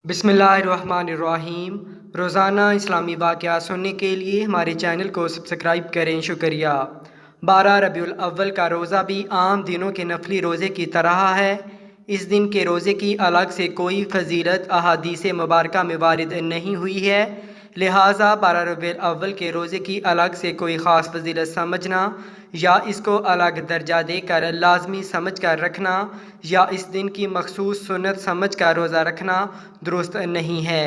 بسم اللہ الرحمن الرحیم۔ روزانہ اسلامی واقعات سننے کے لیے ہمارے چینل کو سبسکرائب کریں، شکریہ۔ 12 ربیع الاول کا روزہ بھی عام دنوں کے نفلی روزے کی طرح ہے۔ اس دن کے روزے کی الگ سے کوئی فضیلت احادیث مبارکہ میں وارد نہیں ہوئی ہے، لہٰذا 12 ربیع الاول کے روزے کی الگ سے کوئی خاص فضیلت سمجھنا یا اس کو الگ درجہ دے کر لازمی سمجھ کر رکھنا یا اس دن کی مخصوص سنت سمجھ کر روزہ رکھنا درست نہیں ہے۔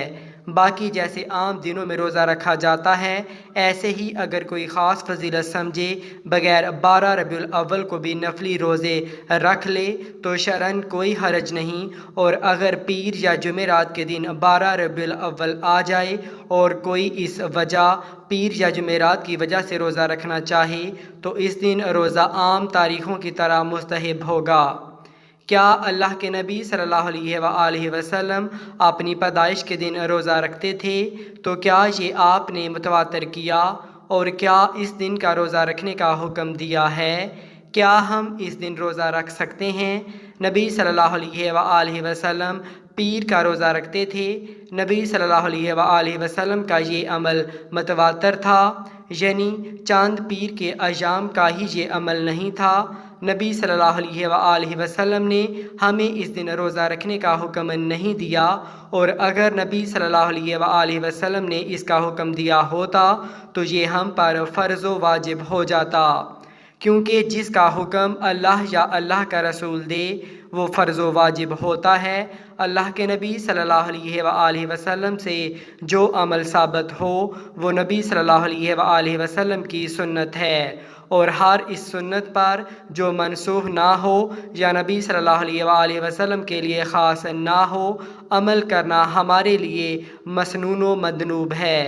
باقی جیسے عام دنوں میں روزہ رکھا جاتا ہے، ایسے ہی اگر کوئی خاص فضیلت سمجھے بغیر 12 ربیع الاول کو بھی نفلی روزے رکھ لے تو شرعاً کوئی حرج نہیں، اور اگر پیر یا جمعرات کے دن 12 ربیع الاول آ جائے اور کوئی اس وجہ پیر یا جمعرات کی وجہ سے روزہ رکھنا چاہے تو اس دن روزہ عام تاریخوں کی طرح مستحب ہوگا۔ کیا اللہ کے نبی صلی اللہ علیہ وآلہ وسلم اپنی پیدائش کے دن روزہ رکھتے تھے؟ تو کیا یہ آپ نے متواتر کیا؟ اور کیا اس دن کا روزہ رکھنے کا حکم دیا ہے؟ کیا ہم اس دن روزہ رکھ سکتے ہیں؟ نبی صلی اللہ علیہ وآلہ وسلم پیر کا روزہ رکھتے تھے۔ نبی صلی اللہ علیہ وآلہ وسلم کا یہ عمل متواتر تھا، یعنی چاند پیر کے ایام کا ہی یہ عمل نہیں تھا۔ نبی صلی اللہ علیہ وآلہ وسلم نے ہمیں اس دن روزہ رکھنے کا حکم نہیں دیا، اور اگر نبی صلی اللہ علیہ وآلہ وسلم نے اس کا حکم دیا ہوتا تو یہ ہم پر فرض و واجب ہو جاتا، کیونکہ جس کا حکم اللہ یا اللہ کا رسول دے وہ فرض و واجب ہوتا ہے۔ اللہ کے نبی صلی اللہ علیہ وآلہ وسلم سے جو عمل ثابت ہو وہ نبی صلی اللہ علیہ وآلہ وسلم کی سنت ہے، اور ہر اس سنت پر جو منسوخ نہ ہو یا نبی صلی اللہ علیہ وآلہ وسلم کے لیے خاص نہ ہو، عمل کرنا ہمارے لیے مسنون و مندوب ہے،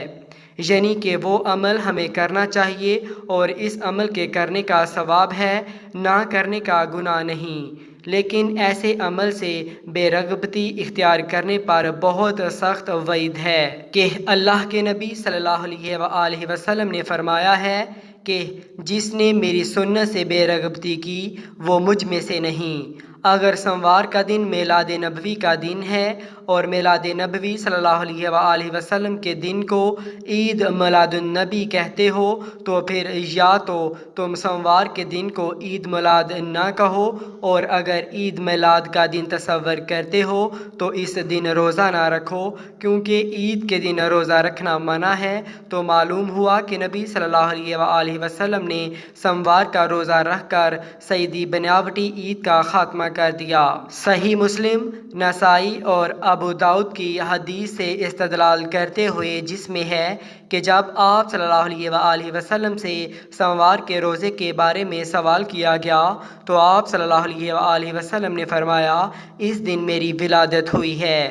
یعنی کہ وہ عمل ہمیں کرنا چاہیے اور اس عمل کے کرنے کا ثواب ہے، نہ کرنے کا گناہ نہیں۔ لیکن ایسے عمل سے بے رغبتی اختیار کرنے پر بہت سخت وعید ہے کہ اللہ کے نبی صلی اللہ علیہ وآلہ وسلم نے فرمایا ہے کہ جس نے میری سنت سے بے رغبتی کی وہ مجھ میں سے نہیں۔ اگر سوموار کا دن میلاد نبوی کا دن ہے اور میلاد نبوی صلی اللہ علیہ وآلہ وسلم کے دن کو عید میلاد النبی کہتے ہو تو پھر یا تو تم سوموار کے دن کو عید میلاد نہ کہو، اور اگر عید میلاد کا دن تصور کرتے ہو تو اس دن روزہ نہ رکھو، کیونکہ عید کے دن روزہ رکھنا منع ہے۔ تو معلوم ہوا کہ نبی صلی اللہ علیہ وآلہ وسلم نے سوموار کا روزہ رکھ کر سعیدی بناوٹی عید کا خاتمہ کر دیا۔ صحیح مسلم، نسائی اور ابو داؤد کی حدیث سے استدلال کرتے ہوئے جس میں ہے کہ جب آپ صلی اللہ علیہ وآلہ وسلم سے سوموار کے روزے کے بارے میں سوال کیا گیا تو آپ صلی اللہ علیہ وآلہ وسلم نے فرمایا، اس دن میری ولادت ہوئی ہے۔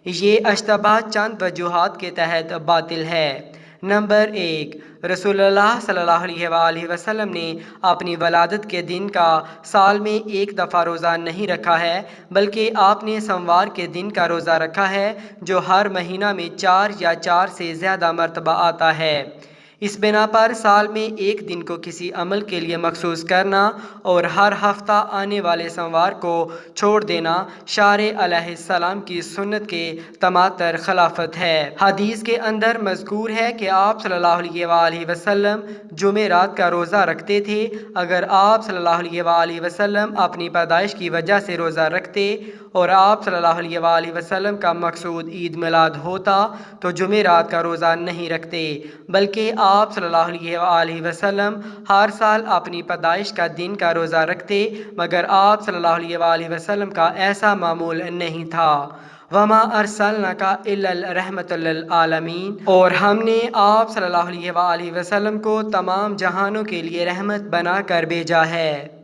یہ اشتباہ چند وجوہات کے تحت باطل ہے۔ نمبر 1، رسول اللہ صلی اللہ علیہ وآلہ وسلم نے اپنی ولادت کے دن کا سال میں ایک دفعہ روزہ نہیں رکھا ہے، بلکہ آپ نے سوموار کے دن کا روزہ رکھا ہے جو ہر مہینہ میں 4 یا 4 سے زیادہ مرتبہ آتا ہے۔ اس بنا پر سال میں ایک دن کو کسی عمل کے لیے مخصوص کرنا اور ہر ہفتہ آنے والے سوموار کو چھوڑ دینا شارع علیہ السلام کی سنت کے تماتر خلافت ہے۔ حدیث کے اندر مذکور ہے کہ آپ صلی اللہ علیہ وآلہ وسلم جمعرات کا روزہ رکھتے تھے۔ اگر آپ صلی اللہ علیہ وآلہ وسلم اپنی پیدائش کی وجہ سے روزہ رکھتے اور آپ صلی اللہ علیہ وآلہ وسلم کا مقصود عید میلاد ہوتا تو جمعرات کا روزہ نہیں رکھتے، بلکہ آپ صلی اللہ علیہ وآلہ وسلم ہر سال اپنی پیدائش کا دن کا روزہ رکھتے، مگر آپ صلی اللہ علیہ وآلہ وسلم کا ایسا معمول نہیں تھا۔ وما ارسلناک الا رحمۃ للعالمین، اور ہم نے آپ صلی اللہ علیہ وآلہ وسلم کو تمام جہانوں کے لیے رحمت بنا کر بھیجا ہے۔